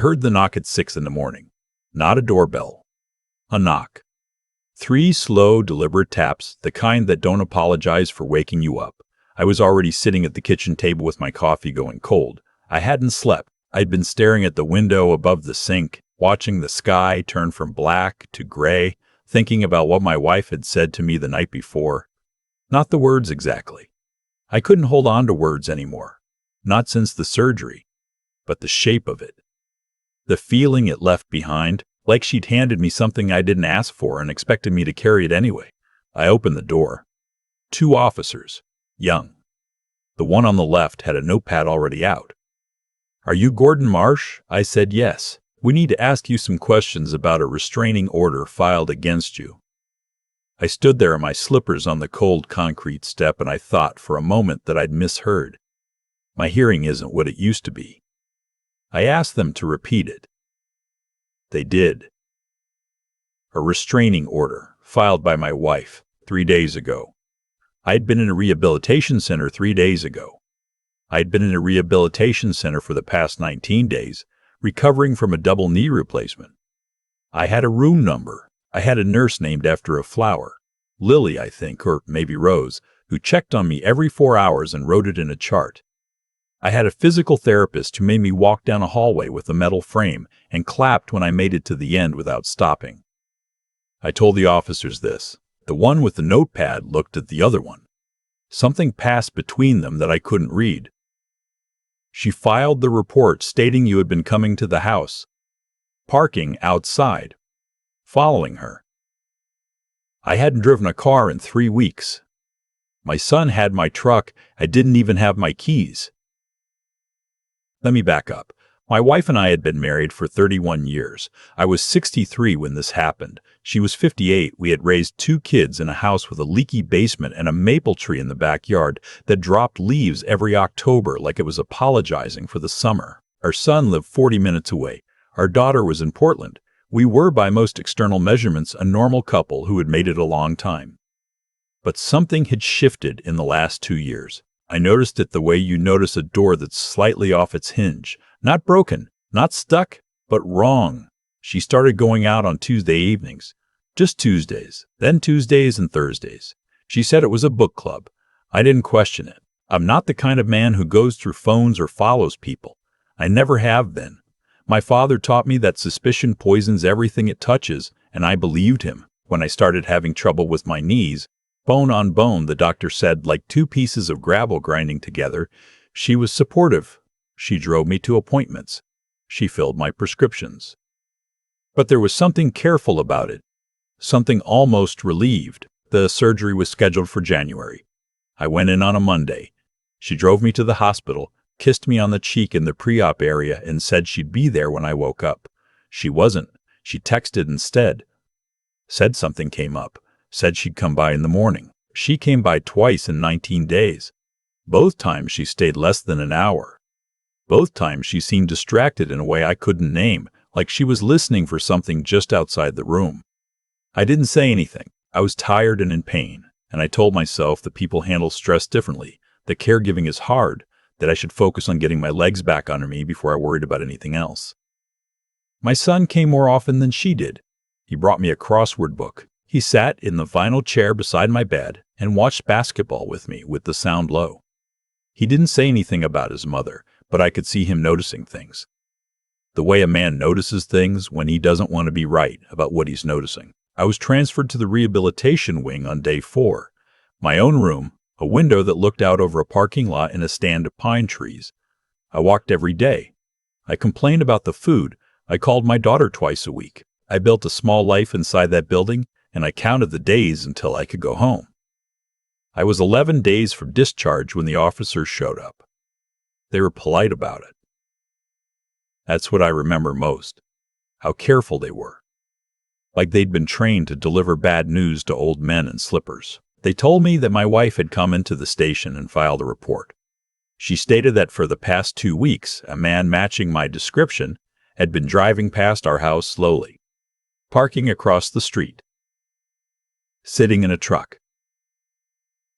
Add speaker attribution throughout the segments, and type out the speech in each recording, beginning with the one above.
Speaker 1: I heard the knock at 6 in the morning. Not a doorbell. A knock. 3 slow, deliberate taps, the kind that don't apologize for waking you up. I was already sitting at the kitchen table with my coffee going cold. I hadn't slept. I'd been staring at the window above the sink, watching the sky turn from black to gray, thinking about what my wife had said to me the night before. Not the words exactly. I couldn't hold on to words anymore. Not since the surgery. But the shape of it. The feeling it left behind, like she'd handed me something I didn't ask for and expected me to carry it anyway. I opened the door. 2 officers. Young. The one on the left had a notepad already out. "Are you Gordon Marsh?" I said yes. "We need to ask you some questions about a restraining order filed against you." I stood there in my slippers on the cold concrete step, and I thought for a moment that I'd misheard. My hearing isn't what it used to be. I asked them to repeat it. They did. A restraining order filed by my wife 3 days ago. I'd been in a rehabilitation center 3 days ago. I'd been in a rehabilitation center for the past 19 days, recovering from a double knee replacement. I had a room number. I had a nurse named after a flower, Lily, I think, or maybe Rose, who checked on me every 4 hours and wrote it in a chart. I had a physical therapist who made me walk down a hallway with a metal frame and clapped when I made it to the end without stopping. I told the officers this. The one with the notepad looked at the other one. Something passed between them that I couldn't read. "She filed the report stating you had been coming to the house, parking outside, following her. I hadn't driven a car in 3 weeks. My son had my truck. I didn't even have my keys." Let me back up. My wife and I had been married for 31 years. I was 63 when this happened. She was 58. We had raised 2 kids in a house with a leaky basement and a maple tree in the backyard that dropped leaves every October like it was apologizing for the summer. Our son lived 40 minutes away. Our daughter was in Portland. We were, by most external measurements, a normal couple who had made it a long time. But something had shifted in the last 2 years. I noticed it the way you notice a door that's slightly off its hinge. Not broken, not stuck, but wrong. She started going out on Tuesday evenings. Just Tuesdays, then Tuesdays and Thursdays. She said it was a book club. I didn't question it. I'm not the kind of man who goes through phones or follows people. I never have been. My father taught me that suspicion poisons everything it touches, and I believed him. When I started having trouble with my knees, bone on bone, the doctor said, like 2 pieces of gravel grinding together, she was supportive. She drove me to appointments. She filled my prescriptions. But there was something careful about it, something almost relieved. The surgery was scheduled for January. I went in on a Monday. She drove me to the hospital, kissed me on the cheek in the pre-op area, and said she'd be there when I woke up. She wasn't. She texted instead. Said something came up. Said she'd come by in the morning. She came by twice in 19 days. Both times she stayed less than an hour. Both times she seemed distracted in a way I couldn't name, like she was listening for something just outside the room. I didn't say anything. I was tired and in pain, and I told myself that people handle stress differently, that caregiving is hard, that I should focus on getting my legs back under me before I worried about anything else. My son came more often than she did. He brought me a crossword book. He sat in the vinyl chair beside my bed and watched basketball with me with the sound low. He didn't say anything about his mother, but I could see him noticing things. The way a man notices things when he doesn't want to be right about what he's noticing. I was transferred to the rehabilitation wing on day 4. My own room, a window that looked out over a parking lot and a stand of pine trees. I walked every day. I complained about the food. I called my daughter twice a week. I built a small life inside that building, and I counted the days until I could go home. I was 11 days from discharge when the officers showed up. They were polite about it. That's what I remember most, how careful they were. Like they'd been trained to deliver bad news to old men in slippers. They told me that my wife had come into the station and filed a report. She stated that for the past 2 weeks, a man matching my description had been driving past our house slowly, parking across the street, sitting in a truck.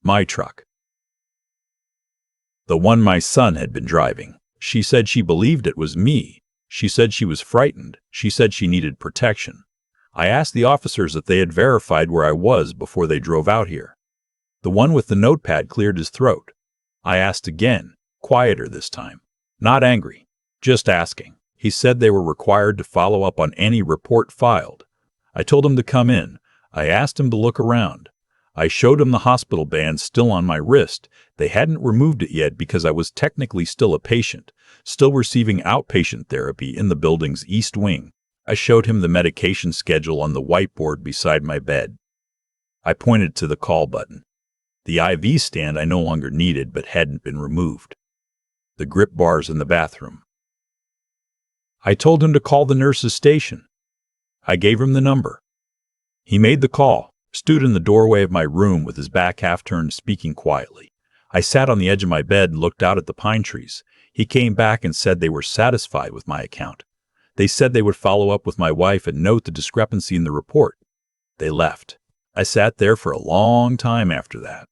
Speaker 1: My truck. The one my son had been driving. She said she believed it was me. She said she was frightened. She said she needed protection. I asked the officers if they had verified where I was before they drove out here. The one with the notepad cleared his throat. I asked again, quieter this time. Not angry, just asking. He said they were required to follow up on any report filed. I told him to come in. I asked him to look around. I showed him the hospital band still on my wrist. They hadn't removed it yet because I was technically still a patient, still receiving outpatient therapy in the building's east wing. I showed him the medication schedule on the whiteboard beside my bed. I pointed to the call button. The IV stand I no longer needed but hadn't been removed. The grip bars in the bathroom. I told him to call the nurse's station. I gave him the number. He made the call, stood in the doorway of my room with his back half-turned, speaking quietly. I sat on the edge of my bed and looked out at the pine trees. He came back and said they were satisfied with my account. They said they would follow up with my wife and note the discrepancy in the report. They left. I sat there for a long time after that.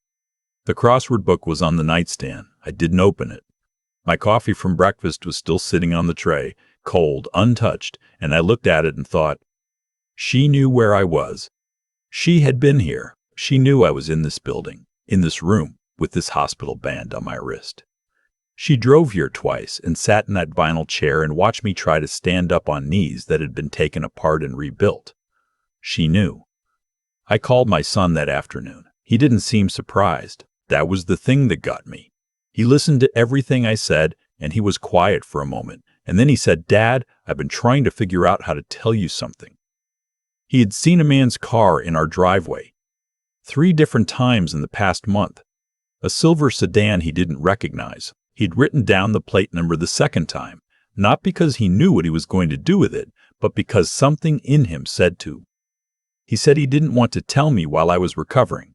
Speaker 1: The crossword book was on the nightstand. I didn't open it. My coffee from breakfast was still sitting on the tray, cold, untouched, and I looked at it and thought, she knew where I was. She had been here. She knew I was in this building, in this room, with this hospital band on my wrist. She drove here twice and sat in that vinyl chair and watched me try to stand up on knees that had been taken apart and rebuilt. She knew. I called my son that afternoon. He didn't seem surprised. That was the thing that got me. He listened to everything I said, and he was quiet for a moment. And then he said, "Dad, I've been trying to figure out how to tell you something." He had seen a man's car in our driveway 3 different times in the past month. A silver sedan he didn't recognize. He'd written down the plate number the second time, not because he knew what he was going to do with it, but because something in him said to. He said he didn't want to tell me while I was recovering.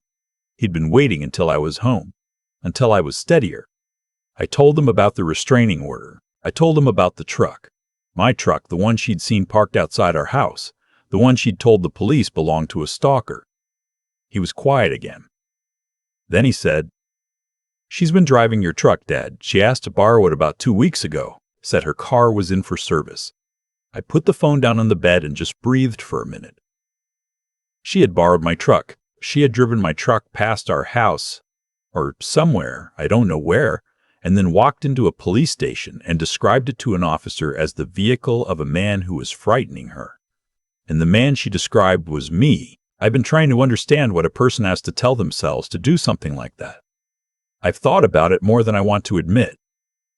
Speaker 1: He'd been waiting until I was home, until I was steadier. I told him about the restraining order. I told him about the truck. My truck, the one she'd seen parked outside our house, the one she'd told the police belonged to a stalker. He was quiet again. Then he said, "She's been driving your truck, Dad. She asked to borrow it about 2 weeks ago, said her car was in for service." I put the phone down on the bed and just breathed for a minute. She had borrowed my truck. She had driven my truck past our house, or somewhere, I don't know where, and then walked into a police station and described it to an officer as the vehicle of a man who was frightening her. And the man she described was me. I've been trying to understand what a person has to tell themselves to do something like that. I've thought about it more than I want to admit.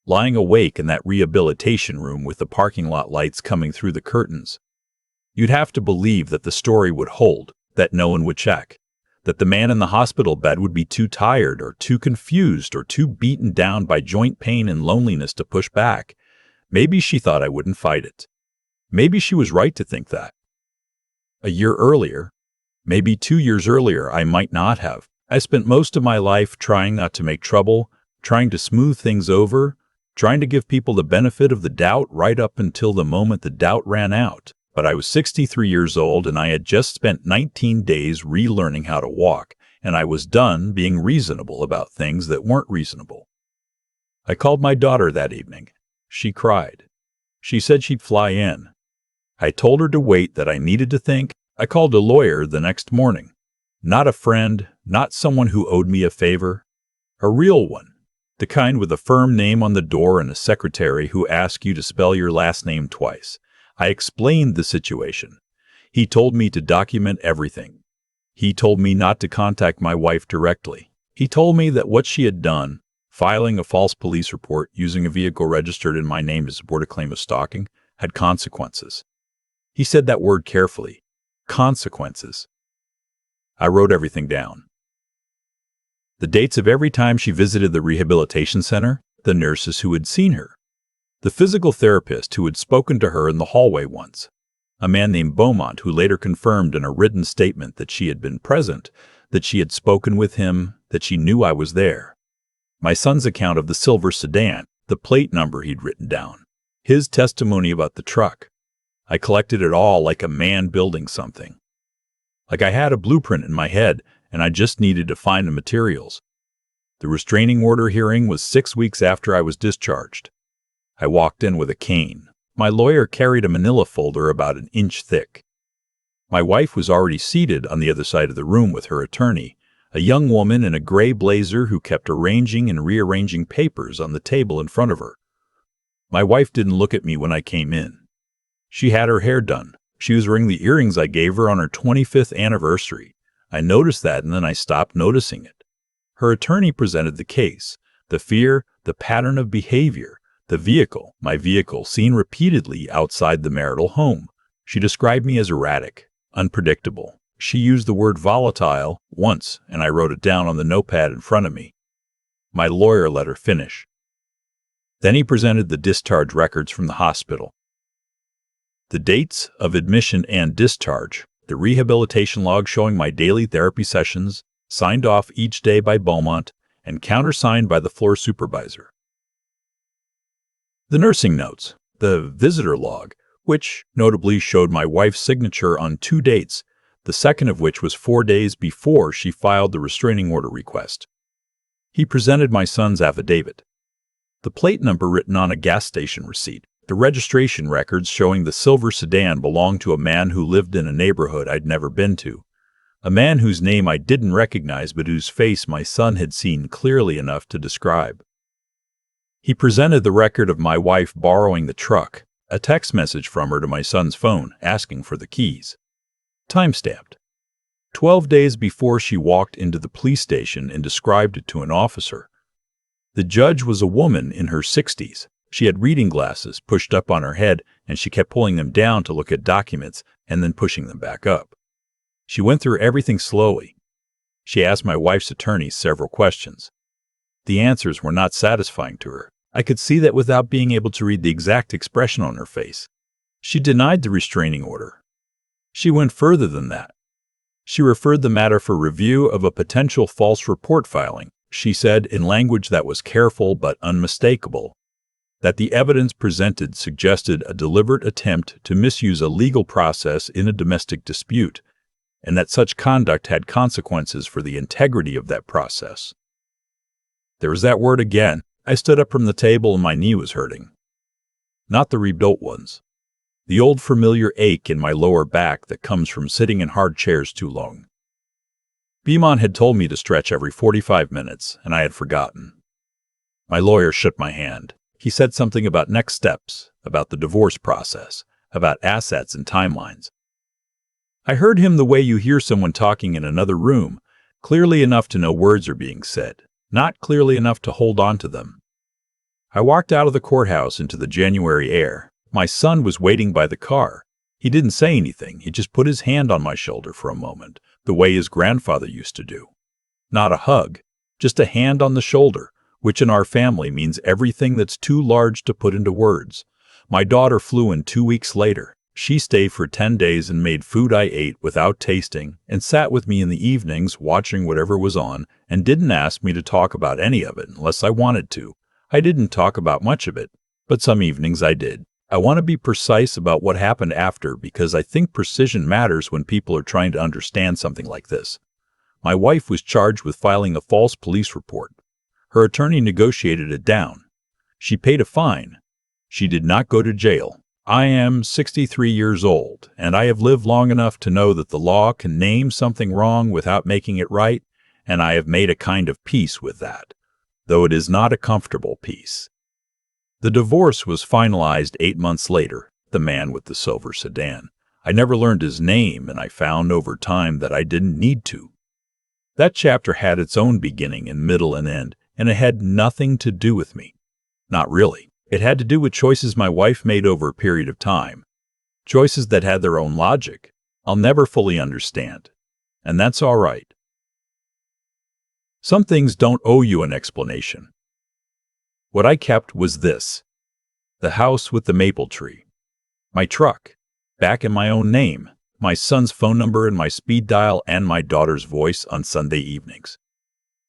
Speaker 1: Lying awake in that rehabilitation room with the parking lot lights coming through the curtains. You'd have to believe that the story would hold, that no one would check, that the man in the hospital bed would be too tired or too confused or too beaten down by joint pain and loneliness to push back. Maybe she thought I wouldn't fight it. Maybe she was right to think that. A year earlier, maybe 2 years earlier, I might not have. I spent most of my life trying not to make trouble, trying to smooth things over, trying to give people the benefit of the doubt right up until the moment the doubt ran out. But I was 63 years old and I had just spent 19 days relearning how to walk, and I was done being reasonable about things that weren't reasonable. I called my daughter that evening. She cried. She said she'd fly in. I told her to wait, that I needed to think. I called a lawyer the next morning. Not a friend, not someone who owed me a favor. A real one. The kind with a firm name on the door and a secretary who asks you to spell your last name twice. I explained the situation. He told me to document everything. He told me not to contact my wife directly. He told me that what she had done, filing a false police report using a vehicle registered in my name to support a claim of stalking, had consequences. He said that word carefully. Consequences. I wrote everything down. The dates of every time she visited the rehabilitation center, the nurses who had seen her, the physical therapist who had spoken to her in the hallway once, a man named Beaumont who later confirmed in a written statement that she had been present, that she had spoken with him, that she knew I was there. My son's account of the silver sedan, the plate number he'd written down, his testimony about the truck. I collected it all like a man building something. Like I had a blueprint in my head, and I just needed to find the materials. The restraining order hearing was 6 weeks after I was discharged. I walked in with a cane, My lawyer carried a manila folder about an inch thick. My wife was already seated on the other side of the room with her attorney, a young woman in a gray blazer who kept arranging and rearranging papers on the table in front of her. My wife didn't look at me when I came in. She had her hair done. She was wearing the earrings I gave her on her 25th anniversary. I noticed that, and then I stopped noticing it. Her attorney presented the case, the fear, the pattern of behavior, the vehicle, my vehicle, seen repeatedly outside the marital home. She described me as erratic, unpredictable. She used the word volatile once, and I wrote it down on the notepad in front of me. My lawyer let her finish. Then he presented the discharge records from the hospital. The dates of admission and discharge, the rehabilitation log showing my daily therapy sessions, signed off each day by Beaumont, and countersigned by the floor supervisor. The nursing notes, the visitor log, which notably showed my wife's signature on 2 dates, the second of which was 4 days before she filed the restraining order request. He presented my son's affidavit. The plate number written on a gas station receipt, the registration records showing the silver sedan belonged to a man who lived in a neighborhood I'd never been to, a man whose name I didn't recognize but whose face my son had seen clearly enough to describe. He presented the record of my wife borrowing the truck, a text message from her to my son's phone asking for the keys. Time-stamped. 12 days before she walked into the police station and described it to an officer. The judge was a woman in her 60s. She had reading glasses pushed up on her head, and she kept pulling them down to look at documents and then pushing them back up. She went through everything slowly. She asked my wife's attorney several questions. The answers were not satisfying to her. I could see that without being able to read the exact expression on her face. She denied the restraining order. She went further than that. She referred the matter for review of a potential false report filing. She said, in language that was careful but unmistakable, that the evidence presented suggested a deliberate attempt to misuse a legal process in a domestic dispute, and that such conduct had consequences for the integrity of that process. There was that word again. I stood up from the table and my knee was hurting. Not the rebuilt ones. The old familiar ache in my lower back that comes from sitting in hard chairs too long. Beaumont had told me to stretch every 45 minutes, and I had forgotten. My lawyer shook my hand. He said something about next steps, about the divorce process, about assets and timelines. I heard him the way you hear someone talking in another room, clearly enough to know words are being said, not clearly enough to hold on to them. I walked out of the courthouse into the January air. My son was waiting by the car. He didn't say anything. He just put his hand on my shoulder for a moment, the way his grandfather used to do. Not a hug, just a hand on the shoulder, which in our family means everything that's too large to put into words. My daughter flew in 2 weeks later. She stayed for 10 days and made food I ate without tasting and sat with me in the evenings watching whatever was on and didn't ask me to talk about any of it unless I wanted to. I didn't talk about much of it, but some evenings I did. I want to be precise about what happened after because I think precision matters when people are trying to understand something like this. My wife was charged with filing a false police report. Her attorney negotiated it down. She paid a fine. She did not go to jail. I am 63 years old, and I have lived long enough to know that the law can name something wrong without making it right, and I have made a kind of peace with that, though it is not a comfortable peace. The divorce was finalized 8 months later, the man with the silver sedan. I never learned his name, and I found over time that I didn't need to. That chapter had its own beginning and middle and end, and it had nothing to do with me. Not really. It had to do with choices my wife made over a period of time. Choices that had their own logic. I'll never fully understand. And that's all right. Some things don't owe you an explanation. What I kept was this: the house with the maple tree, my truck, back in my own name, my son's phone number and my speed dial, and my daughter's voice on Sunday evenings.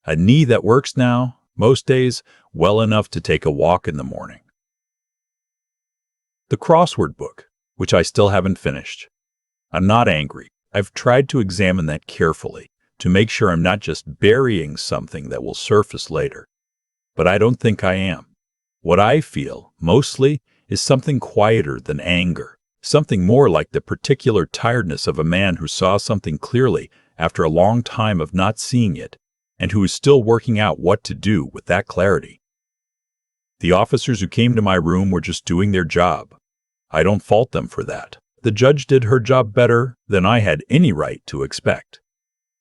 Speaker 1: A knee that works now, most days, well enough to take a walk in the morning. The crossword book, which I still haven't finished. I'm not angry. I've tried to examine that carefully, to make sure I'm not just burying something that will surface later. But I don't think I am. What I feel, mostly, is something quieter than anger, something more like the particular tiredness of a man who saw something clearly after a long time of not seeing it, and who is still working out what to do with that clarity. The officers who came to my room were just doing their job. I don't fault them for that. The judge did her job better than I had any right to expect.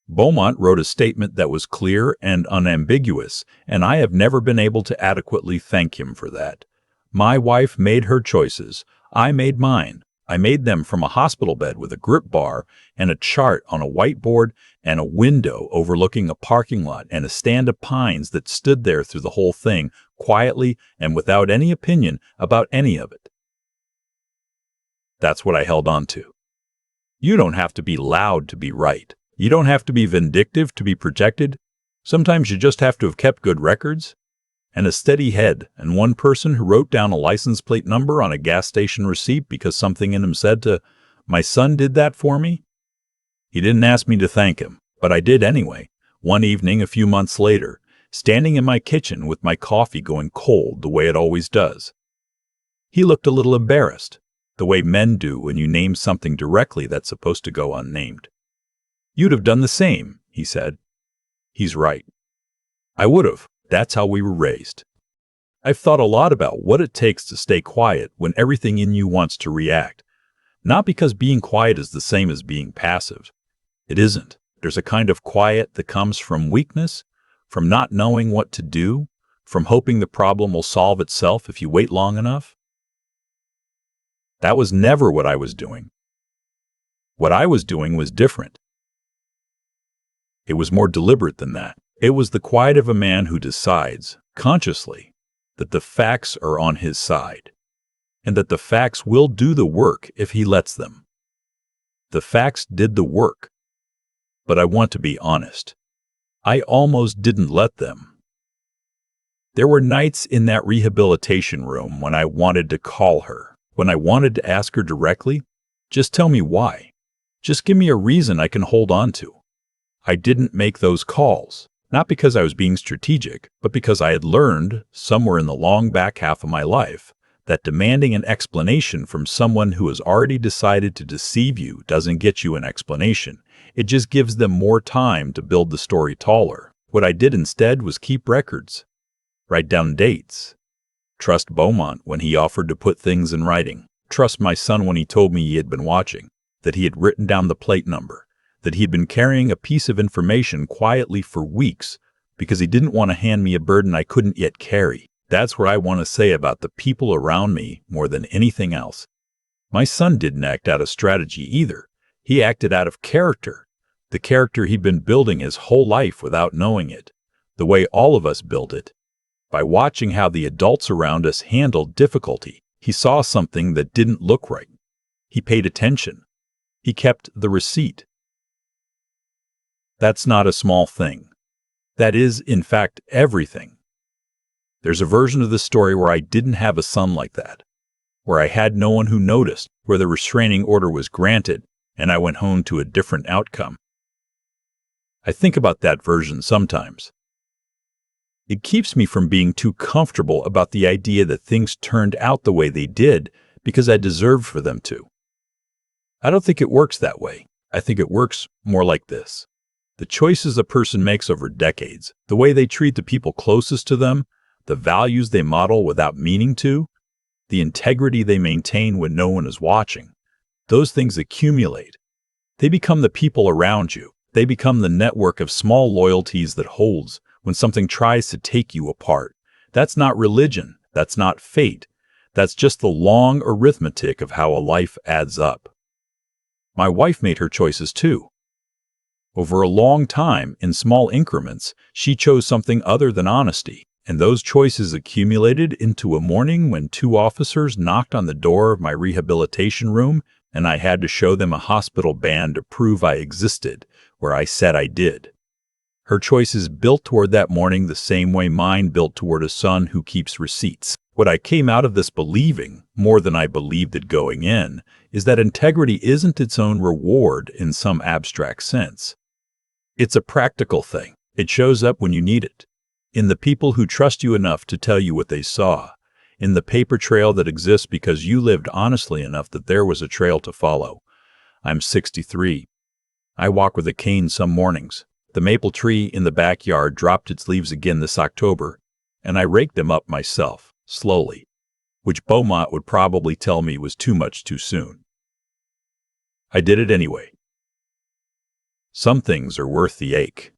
Speaker 1: Beaumont wrote a statement that was clear and unambiguous, and I have never been able to adequately thank him for that. My wife made her choices. I made mine. I made them from a hospital bed with a grip bar and a chart on a whiteboard and a window overlooking a parking lot and a stand of pines that stood there through the whole thing, quietly and without any opinion about any of it. That's what I held on to. You don't have to be loud to be right. You don't have to be vindictive to be protected. Sometimes you just have to have kept good records and a steady head, and one person who wrote down a license plate number on a gas station receipt because something in him said to, "My son did that for me." He didn't ask me to thank him, but I did anyway, one evening a few months later, standing in my kitchen with my coffee going cold the way it always does. He looked a little embarrassed, the way men do when you name something directly that's supposed to go unnamed. "You'd have done the same," he said. He's right. I would have. That's how we were raised. I've thought a lot about what it takes to stay quiet when everything in you wants to react. Not because being quiet is the same as being passive. It isn't. There's a kind of quiet that comes from weakness, from not knowing what to do, from hoping the problem will solve itself if you wait long enough. That was never what I was doing. What I was doing was different. It was more deliberate than that. It was the quiet of a man who decides, consciously, that the facts are on his side, and that the facts will do the work if he lets them. The facts did the work. But I want to be honest. I almost didn't let them. There were nights in that rehabilitation room when I wanted to call her, when I wanted to ask her directly, "Just tell me why. Just give me a reason I can hold on to." I didn't make those calls. Not because I was being strategic, but because I had learned, somewhere in the long back half of my life, that demanding an explanation from someone who has already decided to deceive you doesn't get you an explanation. It just gives them more time to build the story taller. What I did instead was keep records. Write down dates. Trust Beaumont when he offered to put things in writing. Trust my son when he told me he had been watching, that he had written down the plate number, that he had been carrying a piece of information quietly for weeks because he didn't want to hand me a burden I couldn't yet carry. That's what I want to say about the people around me more than anything else. My son didn't act out of strategy either. He acted out of character, the character he'd been building his whole life without knowing it, the way all of us build it. By watching how the adults around us handled difficulty, he saw something that didn't look right. He paid attention. He kept the receipt. That's not a small thing. That is, in fact, everything. There's a version of the story where I didn't have a son like that, where I had no one who noticed, where the restraining order was granted, and I went home to a different outcome. I think about that version sometimes. It keeps me from being too comfortable about the idea that things turned out the way they did because I deserved for them to. I don't think it works that way. I think it works more like this. The choices a person makes over decades, the way they treat the people closest to them, the values they model without meaning to, the integrity they maintain when no one is watching, those things accumulate. They become the people around you. They become the network of small loyalties that holds when something tries to take you apart. That's not religion. That's not fate. That's just the long arithmetic of how a life adds up. My wife made her choices too. Over a long time, in small increments, she chose something other than honesty, and those choices accumulated into a morning when 2 officers knocked on the door of my rehabilitation room, and I had to show them a hospital band to prove I existed, where I said I did. Her choices built toward that morning the same way mine built toward a son who keeps receipts. What I came out of this believing, more than I believed it going in, is that integrity isn't its own reward in some abstract sense. It's a practical thing. It shows up when you need it. In the people who trust you enough to tell you what they saw. in the paper trail that exists because you lived honestly enough that there was a trail to follow. I'm 63. I walk with a cane some mornings. The maple tree in the backyard dropped its leaves again this October, and I raked them up myself, slowly, which Beaumont would probably tell me was too much too soon. I did it anyway. Some things are worth the ache.